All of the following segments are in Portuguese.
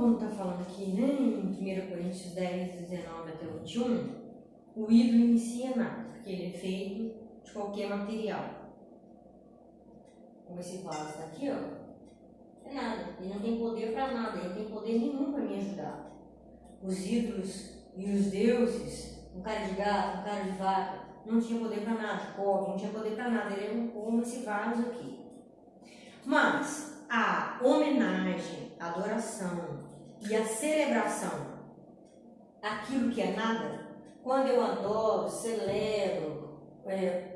como está falando aqui, né, em 1 Coríntios 10, 19 até 21, o ídolo em si é nada, porque ele é feito de qualquer material. Como esse vaso está aqui, ó, é nada, ele não tem poder para nada, ele não tem poder nenhum para me ajudar. Os ídolos e os deuses, um cara de gato, um cara de vaca, não tinha poder para nada, cobre, não tinha poder para nada, ele é como esse vaso aqui. Mas a homenagem, a adoração e a celebração, aquilo que é nada, quando eu adoro, celebro,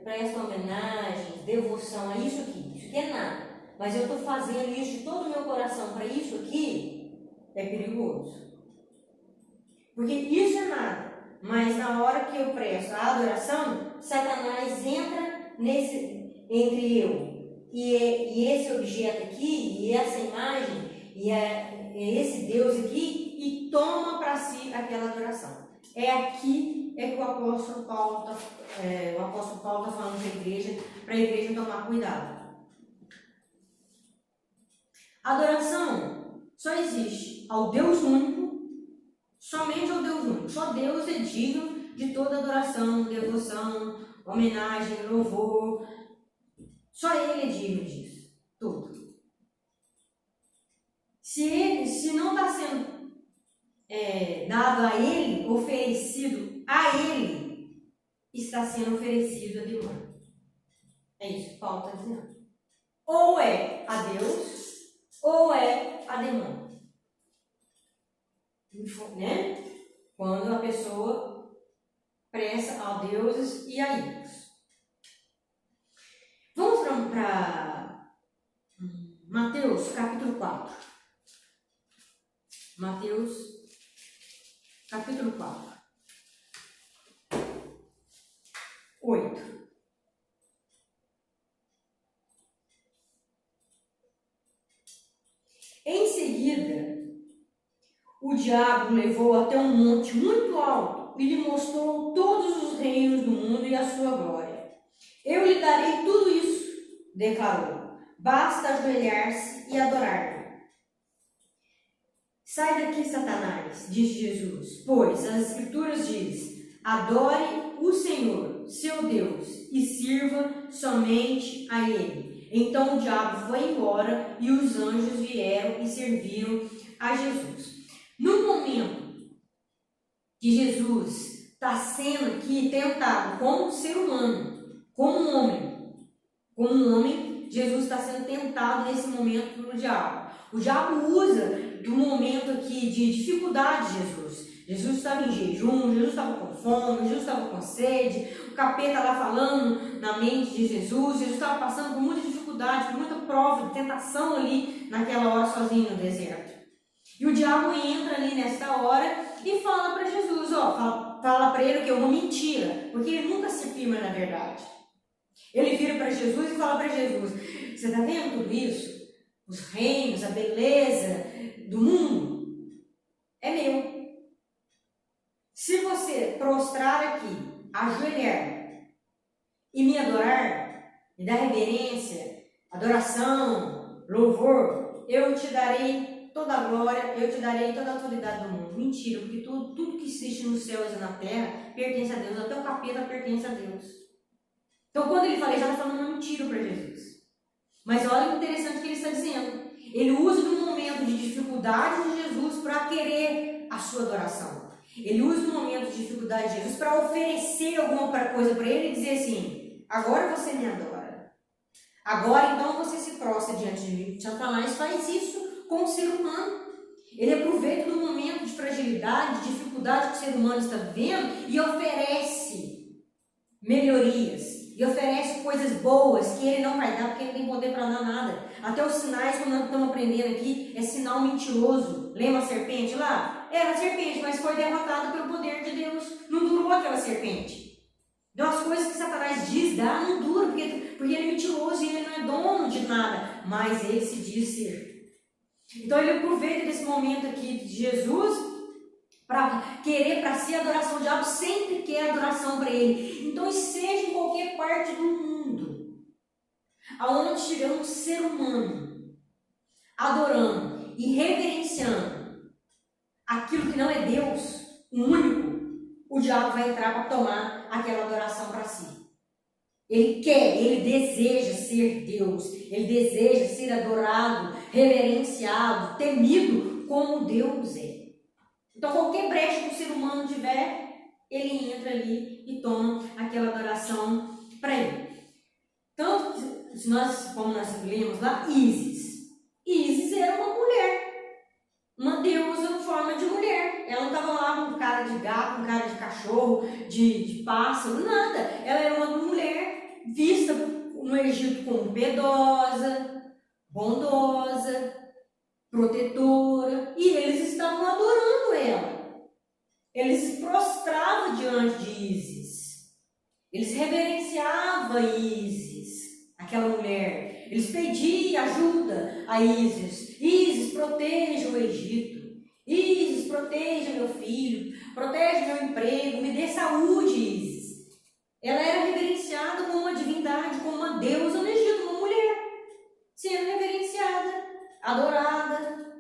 presto homenagem, devoção a isso aqui é nada, mas eu estou fazendo isso de todo o meu coração para isso aqui, é perigoso. Porque isso é nada, mas na hora que eu presto a adoração, Satanás entra entre eu e esse objeto aqui, e essa imagem, e esse Deus aqui, e toma para si aquela adoração. É aqui que o apóstolo Paulo está falando para a igreja tomar cuidado. A adoração só existe ao Deus único, somente ao Deus único. Só Deus é digno de toda adoração, devoção, homenagem, louvor. Só Ele é digno disso, tudo. Se não está sendo dado a Ele, oferecido a Ele, está sendo oferecido a demônio. É isso que Paulo está dizendo. Ou é a Deus, ou é a demônio. Né? Quando a pessoa presta a deuses e a ídolos. Vamos para Mateus capítulo 4. Mateus capítulo 4. 8. Em seguida, o diabo levou até um monte muito alto e lhe mostrou todos os reinos do mundo e a sua glória. Eu lhe darei tudo isso, declarou. Basta ajoelhar-se e adorar-me. Sai daqui, Satanás, disse Jesus, pois as Escrituras dizem: adore o Senhor, seu Deus, e sirva somente a Ele. Então o diabo foi embora e os anjos vieram e serviram a Jesus. No momento que Jesus está sendo aqui tentado como ser humano, como um homem, Jesus está sendo tentado nesse momento pelo diabo. O diabo usa do momento aqui de dificuldade de Jesus. Jesus estava em jejum, Jesus estava com fome, Jesus estava com sede, o capeta lá falando na mente de Jesus, Jesus estava passando por muita dificuldade, por muita prova, de tentação ali naquela hora sozinho no deserto. E o diabo entra ali nessa hora e fala para Jesus, fala para ele que é uma mentira, porque ele nunca se firma na verdade. Ele vira para Jesus e fala para Jesus: você está vendo tudo isso? Os reinos, a beleza do mundo é meu. Se você prostrar aqui, ajoelhar e me adorar, me dar reverência, adoração, louvor, eu te darei toda a glória, eu te darei toda a autoridade do mundo. Mentira, porque tudo que existe nos céus e na terra pertence a Deus, até o capeta pertence a Deus. Então, quando ele fala, ele já está falando uma mentira para Jesus. Mas olha o interessante que ele está dizendo. Ele usa do momento de dificuldade de Jesus para querer a sua adoração. Ele usa do momento de dificuldade de Jesus para oferecer alguma coisa para ele e dizer assim: agora você me adora. Agora então você se prostra diante de mim. Satanás faz isso com o ser humano. Ele aproveita do momento de fragilidade, de dificuldade que o ser humano está vivendo e oferece melhorias. E oferece coisas boas que ele não vai dar, porque ele não tem poder para dar nada. Até os sinais, como nós estamos aprendendo aqui, é sinal mentiroso. Lembra a serpente lá? Era a serpente, mas foi derrotada pelo poder de Deus. Não durou aquela serpente. Então as coisas que Satanás diz, dá, não dura, porque ele é mentiroso e ele não é dono de nada. Mas ele se diz ser. Então ele aproveita desse momento aqui de Jesus para querer para si adoração. O diabo sempre quer adoração para ele. Então, seja em qualquer parte do mundo, aonde estiver um ser humano adorando e reverenciando aquilo que não é Deus, o único, o diabo vai entrar para tomar aquela adoração para si. Ele quer, ele deseja ser Deus, ele deseja ser adorado, reverenciado, temido como Deus é. Então, qualquer brecha que o ser humano tiver, ele entra ali e toma aquela adoração para ele. Tanto que, como nós lemos lá, Ísis era uma mulher, uma deusa em forma de mulher. Ela não estava lá com cara de gato, com cara de cachorro, de pássaro, nada. Ela era uma mulher vista no Egito como piedosa, bondosa, protetora, e eles estavam adorando ela. Eles se prostravam diante de Ísis. Eles reverenciavam Ísis, aquela mulher. Eles pediam ajuda a Ísis. Ísis, proteja o Egito. Ísis, proteja meu filho. Protege meu emprego. Me dê saúde, Ísis. Ela era reverenciada como uma divindade, como uma deusa no Egito, uma mulher. Sendo reverenciada, adorada,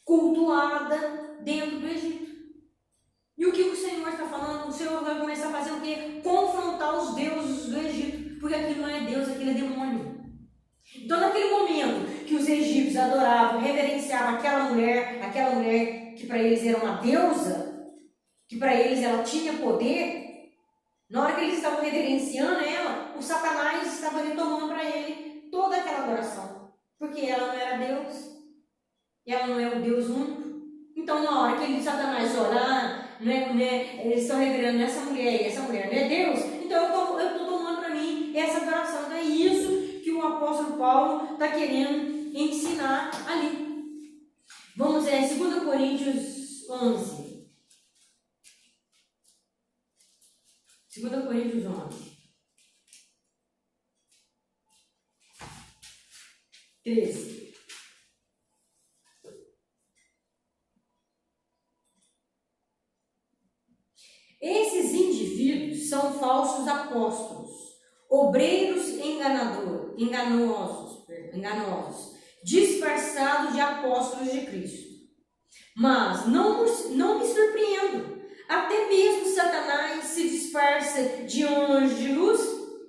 cultuada dentro do Egito. E o que o Senhor está falando? O Senhor vai começar a fazer o quê? Confrontar os deuses do Egito. Porque aquilo não é Deus, aquilo é demônio. Então, naquele momento que os egípcios adoravam, reverenciavam aquela mulher que para eles era uma deusa, que para eles ela tinha poder, na hora que eles estavam reverenciando ela, o Satanás estava ali tomando para ele toda aquela adoração. Porque ela não era Deus, ela não é o Deus único. Então, na hora que Satanás olha, eles estão reverendo essa mulher, e essa mulher não é Deus, então eu estou tomando para mim essa adoração. Então, é isso que o apóstolo Paulo está querendo ensinar ali. Vamos ver 2 Coríntios 11. 2 Coríntios 11. 13. Esses indivíduos são falsos apóstolos, obreiros enganosos, disfarçados de apóstolos de Cristo. Mas não me surpreendo, até mesmo Satanás se disfarça de anjos de luz.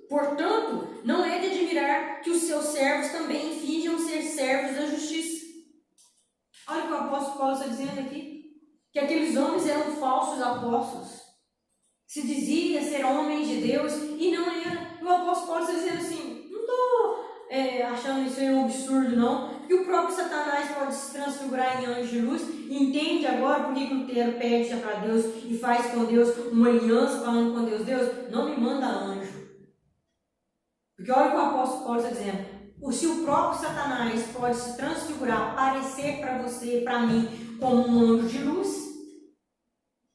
Portanto, não é de admirar que os seus servos também finjam ser servos da justiça. Olha o que o apóstolo Paulo está dizendo aqui, que aqueles homens eram falsos apóstolos. Se dizia ser homens de Deus e não era. O apóstolo Paulo está dizendo assim, não estou achando isso aí um absurdo não, porque o próprio Satanás pode se transfigurar em anjo de luz. E entende agora por que Lutero pede para Deus e faz com Deus uma aliança falando com Deus, não me manda anjo. Porque olha o que o apóstolo Paulo está dizendo, se o próprio Satanás pode se transfigurar, aparecer para você, para mim, como um anjo de luz,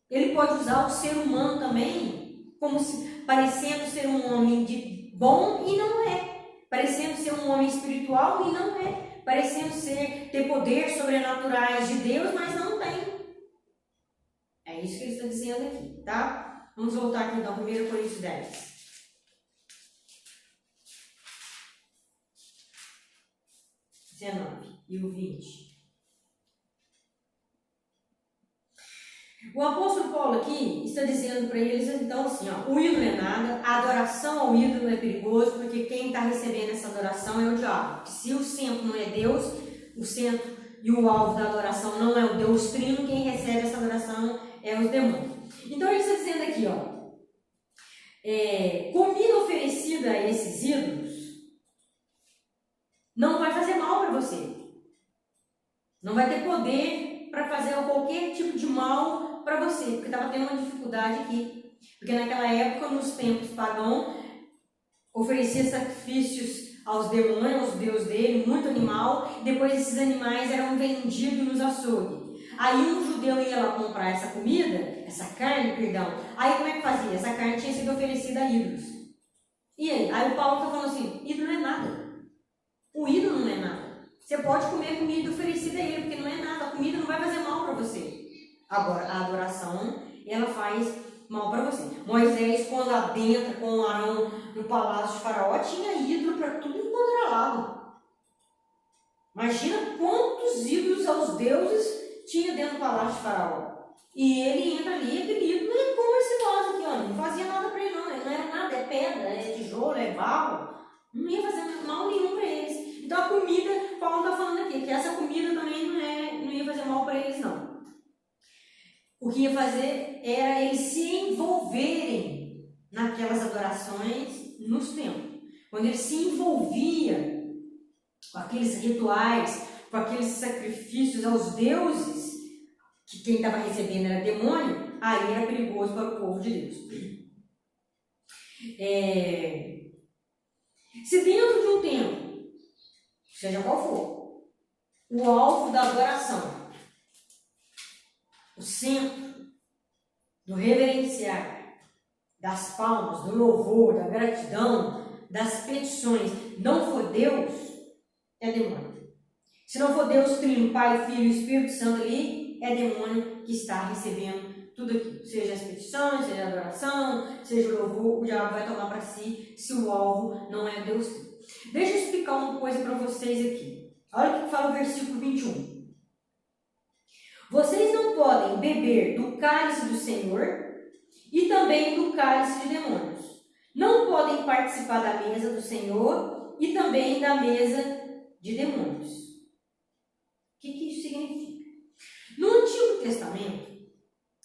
ele pode usar o ser humano também, como se, parecendo ser um homem de bom e não é. Parecendo ser um homem espiritual e não é. Parecendo ter poderes sobrenaturais de Deus, mas não tem. É isso que ele está dizendo aqui, tá? Vamos voltar aqui então, 1 Coríntios 10. 19 e o 20. O apóstolo Paulo aqui está dizendo para eles, então, assim, ó, o ídolo é nada, a adoração ao ídolo é perigoso, porque quem está recebendo essa adoração é o diabo. Se o centro não é Deus, o centro e o alvo da adoração não é o Deus Trino, quem recebe essa adoração é os demônios. Então, ele está dizendo aqui, ó, comida oferecida a esses ídolos não vai fazer mal para você. Não vai ter poder para fazer qualquer tipo de mal para você, porque estava tendo uma dificuldade aqui. Porque naquela época, nos tempos pagãos, oferecia sacrifícios aos demônios, aos deuses dele, muito animal, e depois esses animais eram vendidos nos açougues. Aí um judeu ia lá comprar essa comida, essa carne, perdão, aí como é que fazia? Essa carne tinha sido oferecida a ídolos. E aí? Aí o Paulo está falando assim, ídolo não é nada. O ídolo não é nada. Você pode comer comida oferecida a ele, porque não é nada. A comida não vai fazer mal para você. Agora, a adoração, ela faz mal para você. Moisés, quando adentra com Arão no palácio de Faraó, tinha ídolo para tudo enquanto era lado. Imagina quantos ídolos aos deuses tinha dentro do palácio de Faraó. E ele entra ali, acredito, não é como esse vaso aqui, ó, não fazia nada para ele não era nada, é pedra, é tijolo, é barro, não ia fazer mal nenhum para eles. Então a comida, Paulo está falando aqui, que essa comida também não ia fazer mal para eles não. O que ia fazer era eles se envolverem naquelas adorações nos templos. Quando eles se envolviam com aqueles rituais, com aqueles sacrifícios aos deuses, que quem estava recebendo era demônio, aí era perigoso para o povo de Deus. Se dentro de um templo, seja qual for, o alvo da adoração, o centro do reverenciar, das palmas, do louvor, da gratidão, das petições, não for Deus, é demônio. Se não for Deus, Trino, Pai, Filho e Espírito Santo ali, é demônio que está recebendo tudo aquilo. Seja as petições, seja a adoração, seja o louvor, o diabo vai tomar para si se o alvo não é Deus. Deixa eu explicar uma coisa para vocês aqui. Olha o que fala o versículo 21. Vocês não podem beber do cálice do Senhor e também do cálice de demônios. Não podem participar da mesa do Senhor e também da mesa de demônios. O que isso significa? No Antigo Testamento,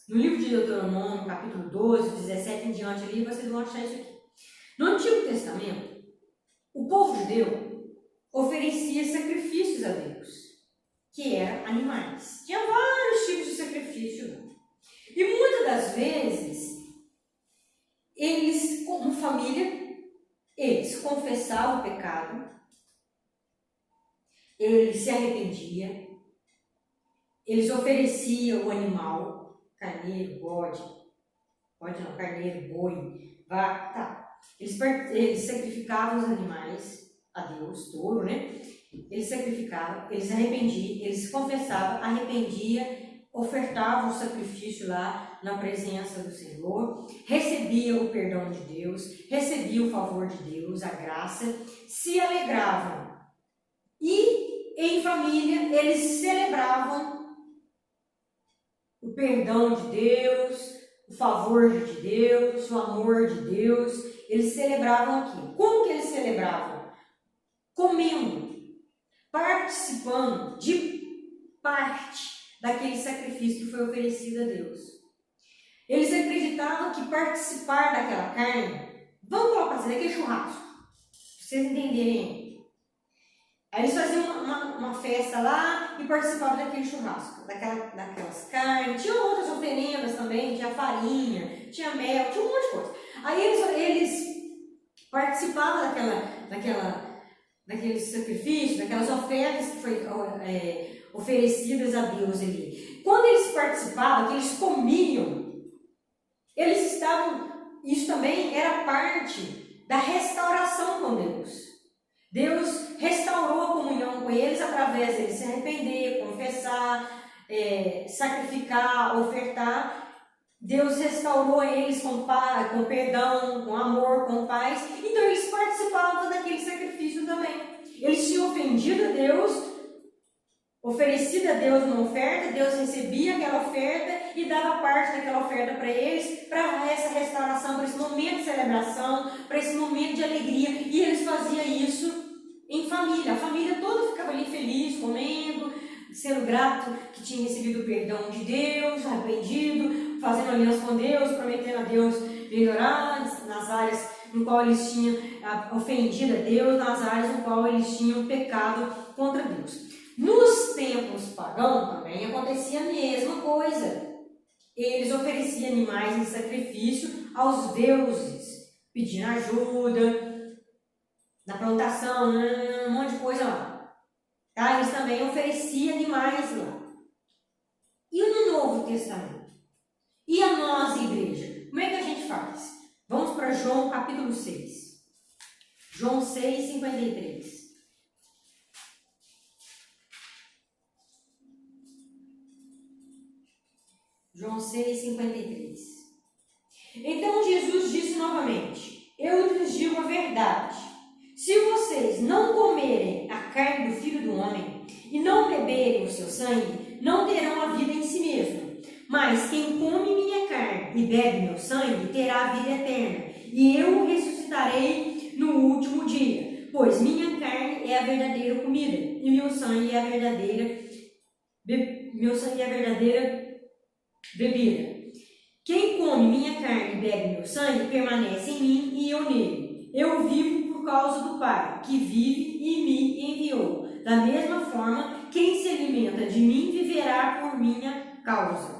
no livro de Deuteronômio, capítulo 12, 17 em diante ali, vocês vão achar isso aqui. No Antigo Testamento, o povo judeu oferecia sacrifícios a Deus, que eram animais. Tinha vários tipos de sacrifício. E muitas das vezes, eles, como família, eles confessavam o pecado, eles se arrependiam, eles ofereciam o animal, carneiro, bode não, carneiro, boi, vaca, tá. Eles sacrificavam os animais a Deus, touro, né? Eles sacrificavam, eles arrependiam, eles confessavam, arrependiam, ofertavam o sacrifício lá na presença do Senhor, recebiam o perdão de Deus, recebiam o favor de Deus, a graça, se alegravam. E em família eles celebravam o perdão de Deus, o favor de Deus, o amor de Deus. Eles celebravam aquilo. Como que eles celebravam? Comendo, participando de parte daquele sacrifício que foi oferecido a Deus. Eles acreditavam que participar daquela carne, vamos colocar assim, daquele churrasco, para vocês entenderem. Aí eles faziam uma festa lá e participavam daquele churrasco, daquelas carnes. Tinha outras oferendas também, tinha farinha, tinha mel, tinha um monte de coisa. Aí eles participavam daquele sacrifício, daquelas ofertas que foi oferecidas a Deus ali. Quando eles participavam, que eles comiam, eles estavam, isso também era parte da restauração com Deus. Deus restaurou a comunhão com eles através deles se arrepender, confessar, sacrificar, ofertar. Deus restaurou eles com perdão, com amor, com paz. Então eles participavam daquele sacrifício também. Eles tinham ofendido a Deus, oferecido a Deus uma oferta, Deus recebia aquela oferta e dava parte daquela oferta para eles, para essa restauração, para esse momento de celebração, para esse momento de alegria. E eles faziam isso em família. A família toda ficava ali feliz, comendo, sendo grato que tinha recebido o perdão de Deus, arrependido, fazendo aliança com Deus, prometendo a Deus melhorar nas áreas no qual eles tinham ofendido a Deus, nas áreas no qual eles tinham pecado contra Deus. Nos tempos pagãos também acontecia a mesma coisa. Eles ofereciam animais em sacrifício aos deuses, pedindo ajuda na plantação, um monte de coisa lá. Tá? Eles também ofereciam animais lá. E no Novo Testamento? E a nós, igreja? Como é que a gente faz? Vamos para João capítulo 6. João 6, 53. João 6, 53. Então Jesus disse novamente: eu lhes digo a verdade. Se vocês não comerem a carne do Filho do Homem e não beberem o seu sangue, não terão a vida em si mesmo. Mas quem come minha carne e bebe meu sangue terá a vida eterna, e eu o ressuscitarei no último dia. Pois minha carne é a verdadeira comida, e meu sangue é a verdadeira bebida. Quem come minha carne e bebe meu sangue permanece em mim e eu nele. Eu vivo por causa do Pai, que vive e me enviou. Da mesma forma, quem se alimenta de mim viverá por minha causa.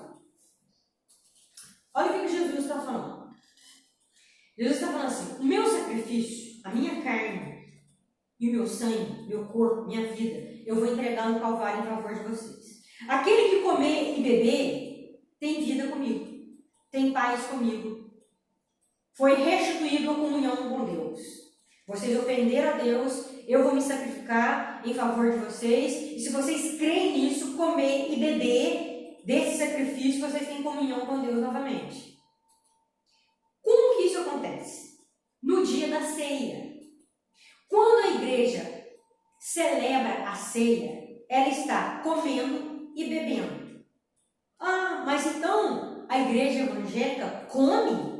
Olha o que Jesus está falando. Jesus está falando assim: o meu sacrifício, a minha carne e o meu sangue, meu corpo, minha vida, eu vou entregar no Calvário em favor de vocês. Aquele que comer e beber tem vida comigo, tem paz comigo, foi restituído a comunhão com Deus. Vocês ofenderam a Deus, eu vou me sacrificar em favor de vocês, e se vocês creem nisso, comer e beber desse sacrifício, vocês têm comunhão com Deus novamente. Como que isso acontece? No dia da ceia. Quando a igreja celebra a ceia, ela está comendo e bebendo. Ah, mas então a igreja evangélica come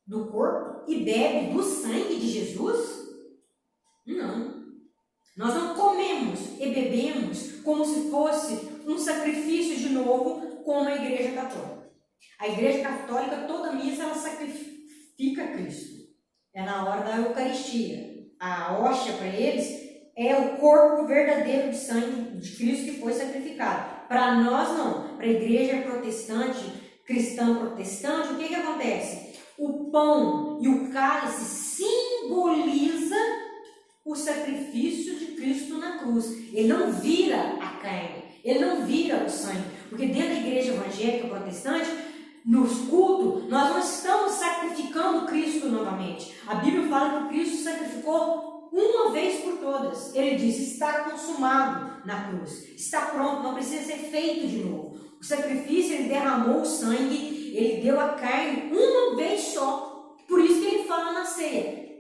do corpo e bebe do sangue de Jesus? Não. Nós não comemos e bebemos como se fosse um sacrifício de novo, como a igreja católica. A igreja católica, toda missa, ela sacrifica Cristo. É na hora da Eucaristia. A hóstia para eles é o corpo verdadeiro de sangue de Cristo que foi sacrificado. Para nós não. Para a igreja protestante, cristã protestante, o que acontece? O pão e o cálice simboliza o sacrifício de Cristo na cruz. Ele não vira a carne, ele não vira o sangue. Porque dentro da igreja evangélica protestante, nos cultos, nós não estamos sacrificando Cristo novamente. A Bíblia fala que Cristo sacrificou uma vez por todas. Ele disse: está consumado na cruz, está pronto, não precisa ser feito de novo. O sacrifício, ele derramou o sangue, ele deu a carne uma vez só. Por isso que ele fala na ceia: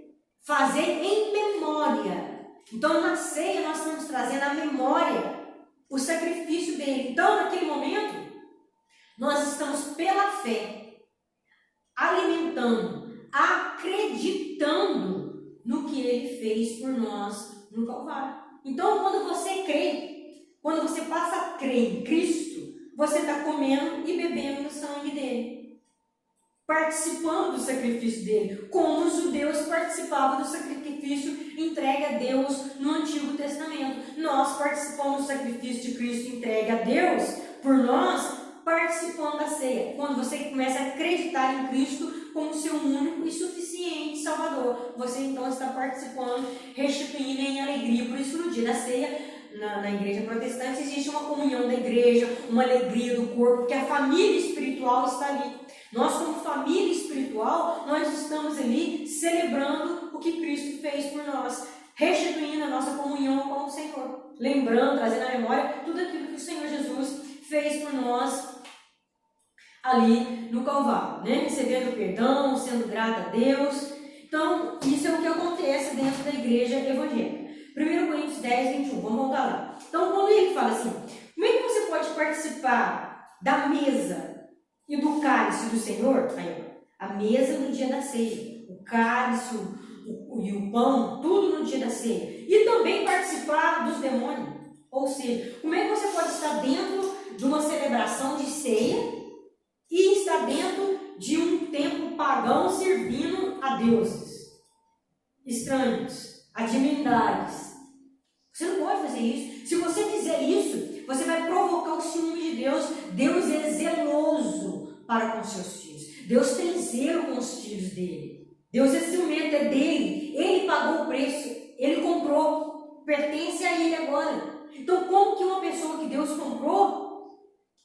fazer em memória. Então, na ceia, nós estamos trazendo à memória o sacrifício dele. Então, naquele momento, nós estamos pela fé alimentando, acreditando no que ele fez por nós no Calvário. Então, quando você crê, quando você passa a crer em Cristo, você está comendo e bebendo do sangue dele, participando do sacrifício dele, como os judeus participavam do sacrifício entregue a Deus no Antigo Testamento. Nós participamos do sacrifício de Cristo entregue a Deus por nós, participando da ceia. Quando você começa a acreditar em Cristo como seu único e suficiente Salvador, você então está participando, restituindo em alegria. Por isso, no dia da ceia, na igreja protestante, existe uma comunhão da igreja, uma alegria do corpo, porque a família espiritual está ali. Nós, como família espiritual, nós estamos ali celebrando o que Cristo fez por nós, restituindo a nossa comunhão com o Senhor, lembrando, trazendo à memória tudo aquilo que o Senhor Jesus fez por nós ali no Calvário, né? Recebendo perdão, sendo grata a Deus. Então, isso é o que acontece dentro da igreja evangélica. 1 Coríntios 10, 21, vamos voltar lá. Então, quando ele fala assim: como é que você pode participar da mesa e do cálice do Senhor? Aí, a mesa no dia da ceia, o cálice e o pão, tudo no dia da ceia. E também participar dos demônios. Ou seja, como é que você pode estar dentro de uma celebração de ceia e estar dentro de um templo pagão servindo a deuses estranhos, a divindades? Você não pode fazer isso. Se você fizer isso, você vai provocar o ciúme de Deus. Deus é zeloso para com seus filhos. Deus tem zelo com os filhos dele. Deus é ciumento, é dele. Ele pagou o preço, ele comprou, pertence a ele agora. Então, como que uma pessoa que Deus comprou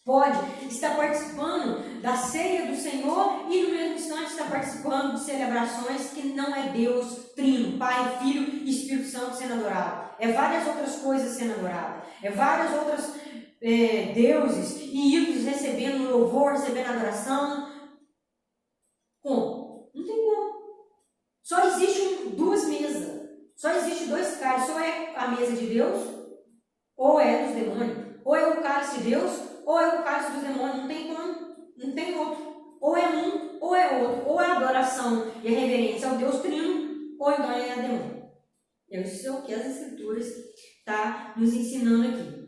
pode estar participando da ceia do Senhor e no mesmo instante estar participando de celebrações que não é Deus Trino, Pai, Filho e Espírito Santo sendo adorado? É várias outras coisas sendo adoradas, é várias outras deuses e ídolos recebendo louvor, recebendo adoração. Como? Não tem como. Só existe duas mesas, só existe dois cálices, ou é a mesa de Deus ou é dos demônios. Ou é o cálice de Deus, ou é o cálice dos demônios, não tem como, não tem outro. Ou é um, ou é outro. Ou é a adoração e a reverência ao Deus Trino, ou então é a demônio. Isso é o que as Escrituras estão nos ensinando aqui.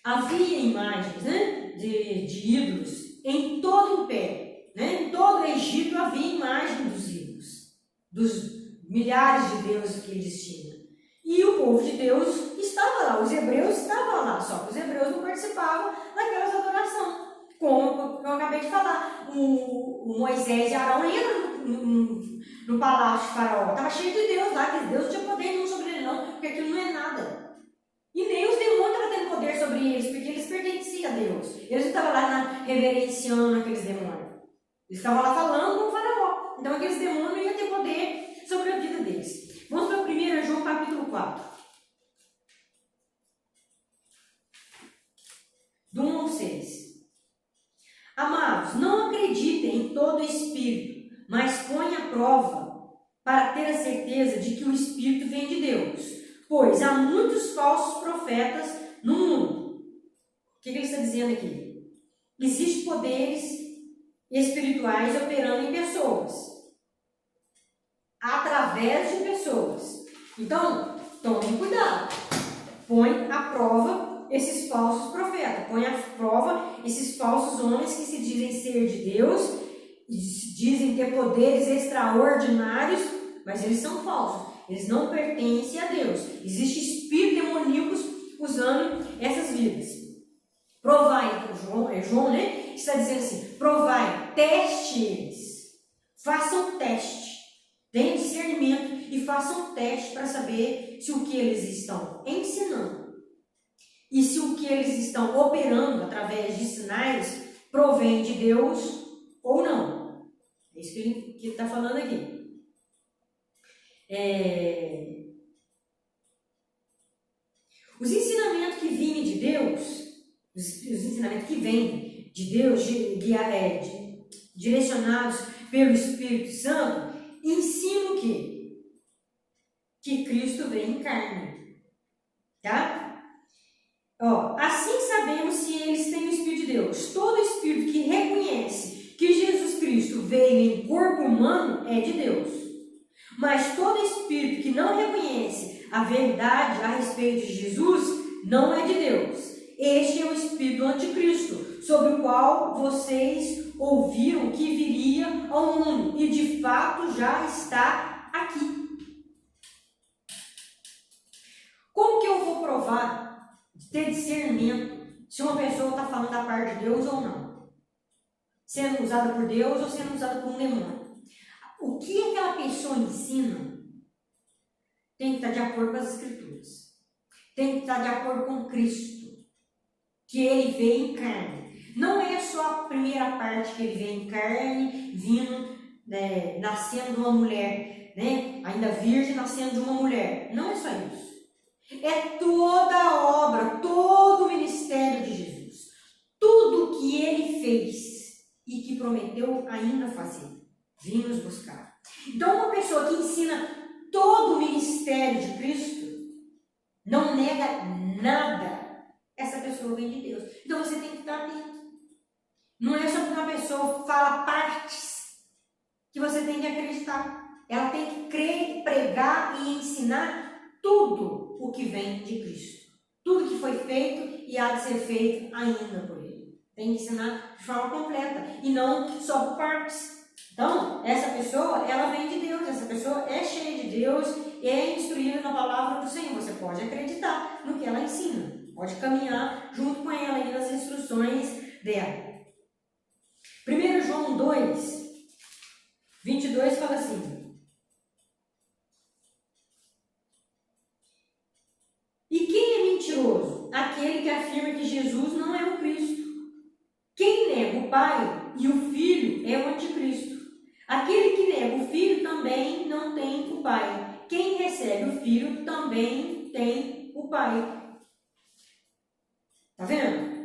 Havia imagens, né, de ídolos em todo o Império. Né? Em todo o Egito havia imagem dos ídolos, dos milhares de deuses que eles tinham. E o povo de Deus estava lá, os hebreus estavam lá, só que os hebreus não participavam daquelas adorações. Como eu acabei de falar, o Moisés e Arão entram no palácio de Faraó. Estava cheio de Deus lá, que Deus não tinha poder nenhum sobre ele não, porque aquilo não é nada. E nem os demônios estavam tendo poder sobre eles, porque eles pertenciam a Deus. Eles não estavam lá reverenciando aqueles demônios. Eles estavam lá falando com o Faraó. Então aqueles demônios não iam ter poder sobre a vida deles. Vamos para 1 João capítulo 4. Do 1 ao 6. Amados, não acreditem em todo espírito, mas ponham à prova para ter a certeza de que o espírito vem de Deus. Pois há muitos falsos profetas no mundo. O que ele está dizendo aqui? Existem poderes espirituais operando em pessoas, através de pessoas. Então, tomem cuidado. Põe à prova esses falsos profetas. Põe à prova esses falsos homens que se dizem ser de Deus, dizem ter poderes extraordinários, mas eles são falsos. Eles não pertencem a Deus. Existem espíritos demoníacos usando essas vidas. Provai, João, né? Está dizendo assim, provai, teste eles. Façam teste. Tenham discernimento e façam teste para saber se o que eles estão ensinando e se o que eles estão operando através de sinais provém de Deus ou não. É isso que ele está falando aqui. Os ensinamentos que vêm de Deus, os ensinamentos que vêm de Deus, direcionados pelo Espírito Santo, ensinam o quê? Que Cristo veio em carne. Tá? Assim sabemos se eles têm o Espírito de Deus. Todo espírito que reconhece que Jesus Cristo veio em corpo humano é de Deus. Mas todo espírito que não reconhece a verdade a respeito de Jesus não é de Deus. Este é o espírito do anticristo, sobre o qual vocês ouviram que viria ao mundo e de fato já está aqui. Como que eu vou provar, ter discernimento, se uma pessoa está falando da parte de Deus ou não? Sendo usada por Deus ou sendo usada por um demônio? O que aquela pessoa ensina tem que estar de acordo com as Escrituras. Tem que estar de acordo com Cristo. Que ele veio em carne. Não é só a primeira parte que ele veio em carne, vindo, nascendo de uma mulher, né? Ainda virgem, nascendo de uma mulher. Não é só isso. É toda a obra, todo o ministério de Jesus. Tudo que ele fez e que prometeu ainda fazer. Vim nos buscar. Então, uma pessoa que ensina todo o ministério de Cristo, não nega nada, essa pessoa vem de Deus. Então, você tem que estar atento. Não é só porque uma pessoa fala partes que você tem que acreditar. Ela tem que crer, pregar e ensinar tudo o que vem de Cristo. Tudo que foi feito e há de ser feito ainda por Ele. Tem que ensinar de forma completa e não só por partes. Então, essa pessoa, ela vem de Deus, essa pessoa é cheia de Deus, é instruída na palavra do Senhor. Você pode acreditar no que ela ensina, pode caminhar junto com ela aí nas instruções dela. 1 João 2, 22 fala assim: e quem é mentiroso? Aquele que afirma que Jesus não é o Cristo. Quem nega o Pai e o Filho é o anticristo. Aquele que nega o Filho também não tem o Pai. Quem recebe o Filho também tem o Pai. Está vendo?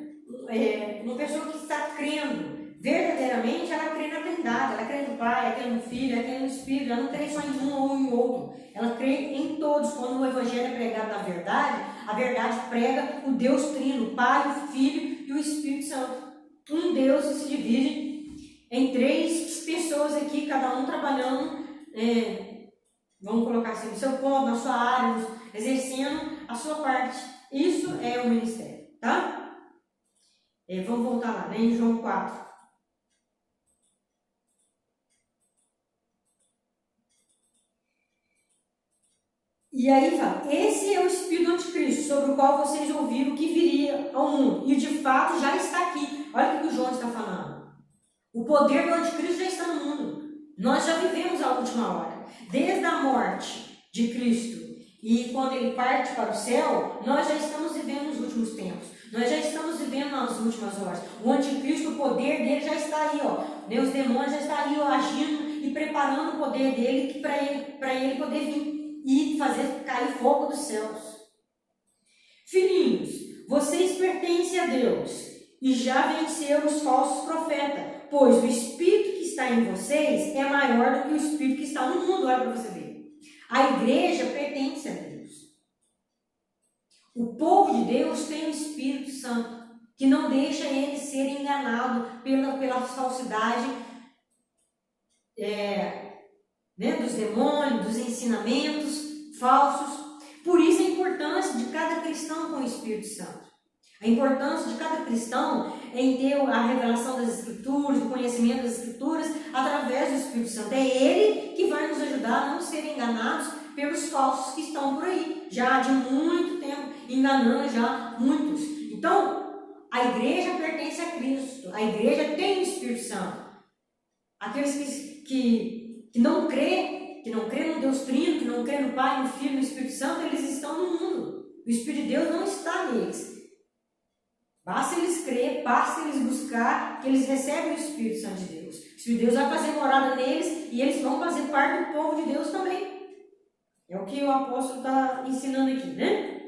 Uma pessoa que está crendo verdadeiramente, ela crê na Trindade, ela crê no Pai, aquele no Filho, aquele no Espírito. Ela não crê só em um ou em outro. Ela crê em todos. Quando o Evangelho é pregado na verdade, a verdade prega o Deus Trino, o Pai, o Filho e o Espírito Santo. Um Deus que se divide em 3 pessoas aqui, cada um trabalhando, vamos colocar assim, no seu ponto, na sua área, exercendo a sua parte. Isso é o ministério, tá? Vamos voltar lá, né, em João 4. E aí fala, esse é o espírito do anticristo, sobre o qual vocês ouviram que viria ao mundo. E de fato já está aqui. Olha o que o João está falando. O poder do anticristo já está no mundo. Nós já vivemos a última hora. Desde a morte de Cristo e quando ele parte para o céu, nós já estamos vivendo os últimos tempos. Nós já estamos vivendo nas últimas horas. O anticristo, o poder dele já está aí, ó. Os demônios já estão aí, ó, agindo e preparando o poder dele para ele poder vir e fazer cair fogo dos céus. Filhinhos, vocês pertencem a Deus e já venceram os falsos profetas, pois o Espírito que está em vocês é maior do que o Espírito que está no mundo. Olha para você ver. A igreja pertence a Deus. O povo de Deus tem o Espírito Santo, que não deixa ele ser enganado pela falsidade dos demônios, dos ensinamentos falsos. Por isso a importância de cada cristão com o Espírito Santo. A importância de cada cristão em ter a revelação das Escrituras, o conhecimento das Escrituras, através do Espírito Santo. É Ele que vai nos ajudar a não ser enganados pelos falsos que estão por aí, já de muito tempo, enganando já muitos. Então, a igreja pertence a Cristo, a igreja tem o Espírito Santo. Aqueles que não crê no Deus Trino, que não crê no Pai, no Filho, no Espírito Santo, eles estão no mundo. O Espírito de Deus não está neles. Basta eles crer, basta eles buscar, que eles recebem o Espírito Santo de Deus. O Espírito de Deus vai fazer morada neles e eles vão fazer parte do povo de Deus também. É o que o apóstolo está ensinando aqui, né?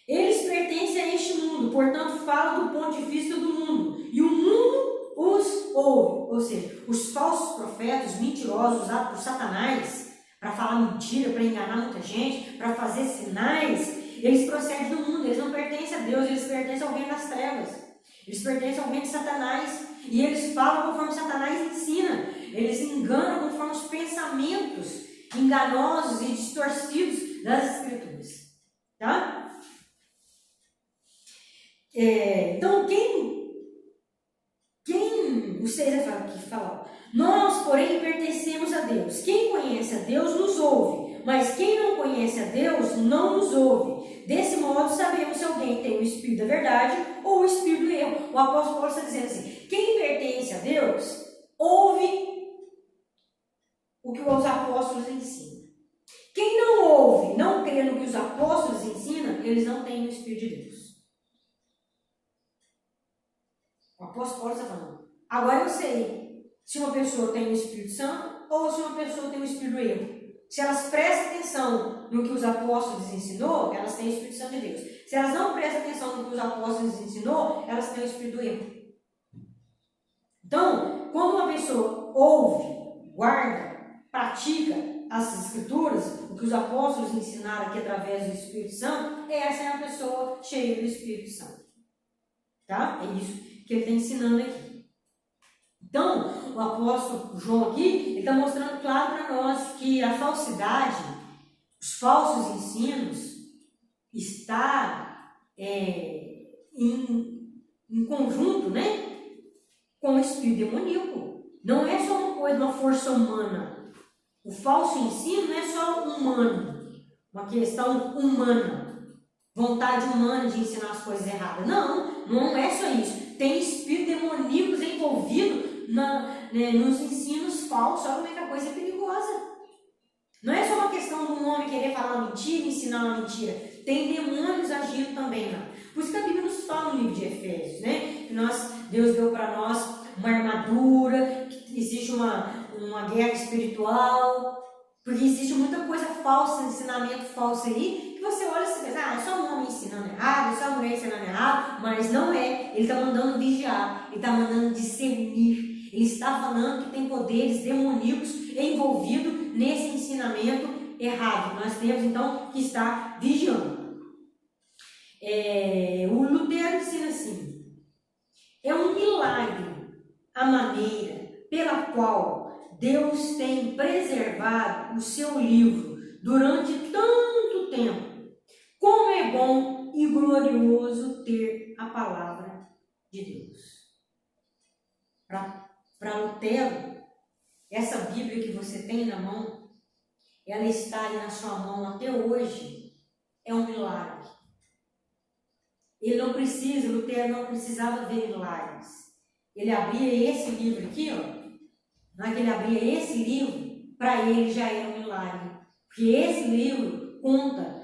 Eles pertencem a este mundo, portanto falam do ponto de vista do mundo. E o mundo os ouve. Ou seja, os falsos profetas, os mentirosos, usados por Satanás, para falar mentira, para enganar muita gente, para fazer sinais, eles procedem do mundo, eles não pertencem a Deus, eles pertencem ao reino das trevas. Eles pertencem ao reino de Satanás. E eles falam conforme Satanás ensina. Eles enganam conforme os pensamentos enganosos e distorcidos das Escrituras. Tá? Então, o 6 aqui fala, nós, porém, pertencemos a Deus. Quem conhece a Deus nos ouve, mas quem não conhece a Deus não nos ouve. Desse modo, sabemos se alguém tem o Espírito da verdade ou o Espírito do erro. O apóstolo Paulo está dizendo assim, quem pertence a Deus, ouve o que os apóstolos ensinam. Quem não ouve, não crê no que os apóstolos ensinam, eles não têm o Espírito de Deus. O apóstolo Paulo está falando, agora eu sei se uma pessoa tem o Espírito Santo ou se uma pessoa tem o Espírito do erro. Se elas prestam atenção no que os apóstolos ensinou, elas têm o Espírito Santo de Deus. Se elas não prestam atenção no que os apóstolos ensinou, elas têm o Espírito do erro. Então, quando uma pessoa ouve, guarda, pratica as Escrituras, o que os apóstolos ensinaram aqui através do Espírito Santo, essa é a pessoa cheia do Espírito Santo. Tá? É isso que ele está ensinando aqui. Então, o apóstolo João aqui, ele está mostrando claro para nós que a falsidade, os falsos ensinos, está em conjunto, né, com o espírito demoníaco. Não é só uma coisa, uma força humana. O falso ensino não é só humano, uma questão humana, vontade humana de ensinar as coisas erradas. Não é só isso. Tem espíritos demoníacos envolvidos nos ensinos falsos. Olha como é que a coisa é perigosa. Não é só uma questão de um homem querer falar uma mentira, ensinar uma mentira. Tem demônios agindo também lá. Por isso que a Bíblia nos fala no livro de Efésios, né? Que Deus deu para nós uma armadura, que existe uma guerra espiritual, porque existe muita coisa falsa, ensinamento falso aí, que você olha e pensa, é só um homem ensinando errado, é só uma mulher ensinando errado, mas não é. Ele está mandando vigiar, ele está mandando discernir. Ele está falando que tem poderes demoníacos envolvidos nesse ensinamento errado. Nós temos então que estar vigiando. O Lutero ensina assim: é um milagre a maneira pela qual Deus tem preservado o seu livro durante tanto tempo. Como é bom e glorioso ter a palavra de Deus. Para Lutero, essa Bíblia que você tem na mão, ela está aí na sua mão até hoje, é um milagre. Lutero não precisava ver milagres. Ele abria esse livro aqui, na hora que ele abria esse livro, para ele já era um milagre. Porque esse livro conta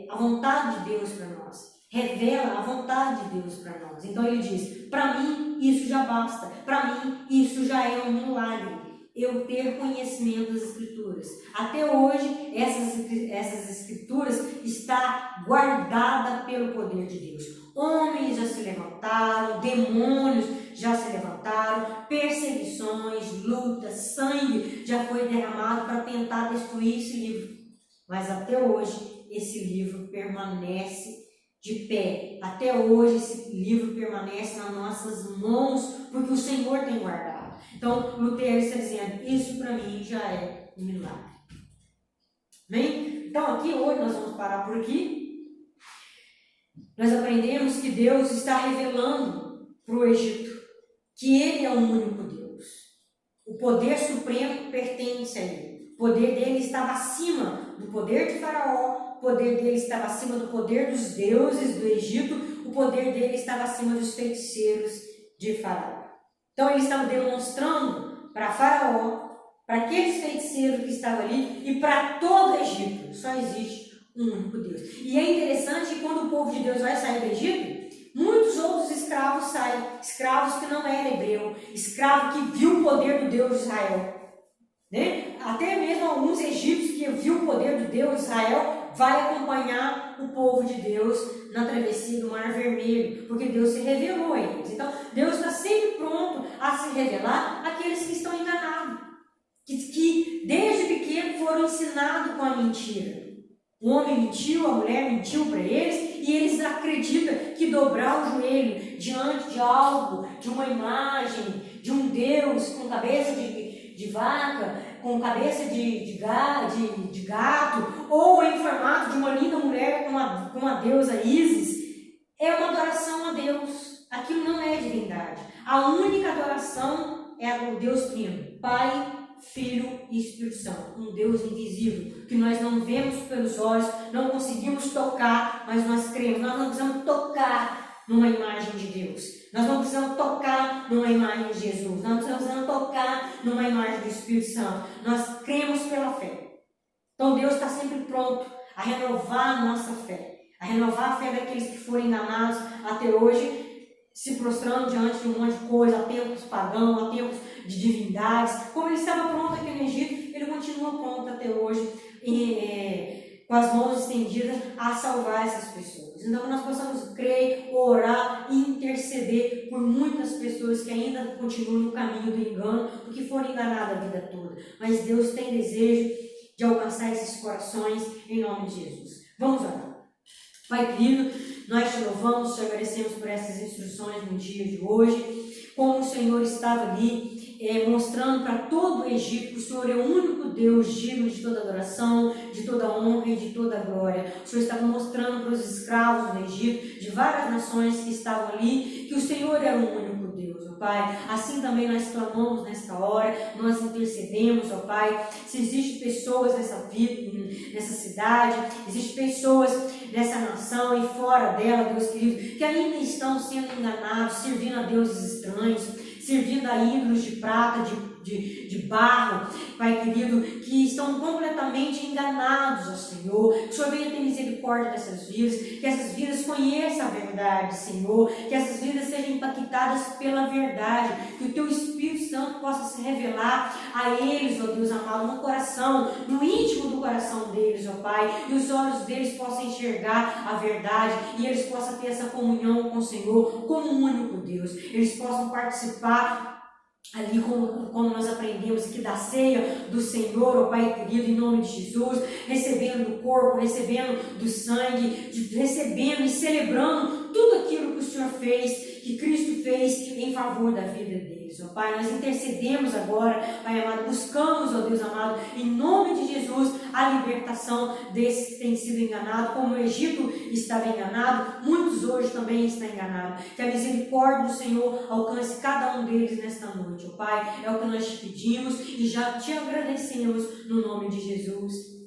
a vontade de Deus para nós, revela a vontade de Deus para nós. Então ele diz: para mim isso já basta, para mim isso já é um milagre. Eu ter conhecimento das Escrituras. Até hoje, essas Escrituras está guardada pelo poder de Deus. Homens já se levantaram, demônios já se levantaram, perseguições, lutas, sangue já foi derramado para tentar destruir esse livro. Mas até hoje, esse livro permanece de pé. Até hoje, esse livro permanece nas nossas mãos, porque o Senhor tem guardado. Então, Lutero está dizendo: isso para mim já é um milagre. Amém? Então, aqui hoje nós vamos parar por aqui. Nós aprendemos que Deus está revelando para o Egito que Ele é o único Deus. O poder supremo pertence a Ele. O poder dele estava acima do poder de Faraó. O poder dele estava acima do poder dos deuses do Egito. O poder dele estava acima dos feiticeiros de Faraó. Então ele estava demonstrando para Faraó, para aqueles feiticeiros que estavam ali e para todo o Egito, só existe um único Deus. E é interessante que quando o povo de Deus vai sair do Egito, muitos outros escravos saem, escravos que não eram hebreu, escravo que viu o poder do Deus de Israel. Né? Até mesmo alguns egípcios que viu o poder do Deus de Israel vai acompanhar o povo de Deus na travessia do Mar Vermelho, porque Deus se revelou a eles. Então, Deus está sempre pronto a se revelar àqueles que estão enganados, que desde pequeno foram ensinados com a mentira. O homem mentiu, a mulher mentiu para eles, e eles acreditam que dobrar o joelho diante de algo, de uma imagem, de um Deus com cabeça de vaca, com cabeça de gato, ou em formato de uma linda mulher com a deusa Ísis, é uma adoração a Deus. Aquilo não é divindade. A única adoração é a do Deus Trino, Pai, Filho e Espírito Santo, um Deus invisível, que nós não vemos pelos olhos, não conseguimos tocar, mas nós cremos. Nós não precisamos tocar numa imagem de Deus, nós não precisamos tocar numa imagem de Jesus, nós não precisamos tocar numa imagem do Espírito Santo, nós cremos pela fé. Então Deus está sempre pronto a renovar a nossa fé, a renovar a fé daqueles que foram enganados até hoje, se prostrando diante de um monte de coisa, a tempos pagãos, a tempos de divindades. Como ele estava pronto aqui no Egito, ele continua pronto até hoje, com as mãos estendidas a salvar essas pessoas. Então, nós possamos crer, orar e interceder por muitas pessoas que ainda continuam no caminho do engano, porque foram enganadas a vida toda. Mas Deus tem desejo de alcançar esses corações em nome de Jesus. Vamos orar. Pai querido, nós te louvamos, te agradecemos por essas instruções no dia de hoje, como o Senhor estava ali mostrando para todo o Egito que o Senhor é o único Deus digno de toda adoração, de toda honra e de toda glória. O Senhor estava mostrando para os escravos do Egito, de várias nações que estavam ali, que o Senhor era o único Deus, ó Pai. Assim também nós clamamos nesta hora, nós intercedemos, ó Pai. Se existem pessoas nessa vida, nessa cidade, existem pessoas nessa nação e fora dela, Deus querido, que ainda estão sendo enganados, servindo a deuses estranhos, servindo a ídolos de prata, de barro, Pai querido, que estão completamente enganados, ó Senhor. Que o Senhor venha ter misericórdia dessas vidas, que essas vidas conheçam a verdade, Senhor, que essas vidas sejam impactadas pela verdade, que o Teu Espírito Santo possa se revelar a eles, ó Deus amado, no coração, no íntimo do coração deles, ó Pai, e os olhos deles possam enxergar a verdade, e eles possam ter essa comunhão com o Senhor como um único Deus, eles possam participar ali como nós aprendemos aqui da ceia do Senhor, ó Pai querido, em nome de Jesus, recebendo do corpo, recebendo do sangue, recebendo e celebrando tudo aquilo que o Senhor fez, que Cristo fez em favor da vida deles, ó Pai. Nós intercedemos agora, Pai amado, buscamos, ó Deus amado, em nome de Jesus, a libertação desses que têm sido enganados, como o Egito estava enganado, muitos hoje também estão enganados. Que a misericórdia do Senhor alcance cada um deles nesta noite, ó Pai. É o que nós te pedimos e já te agradecemos no nome de Jesus.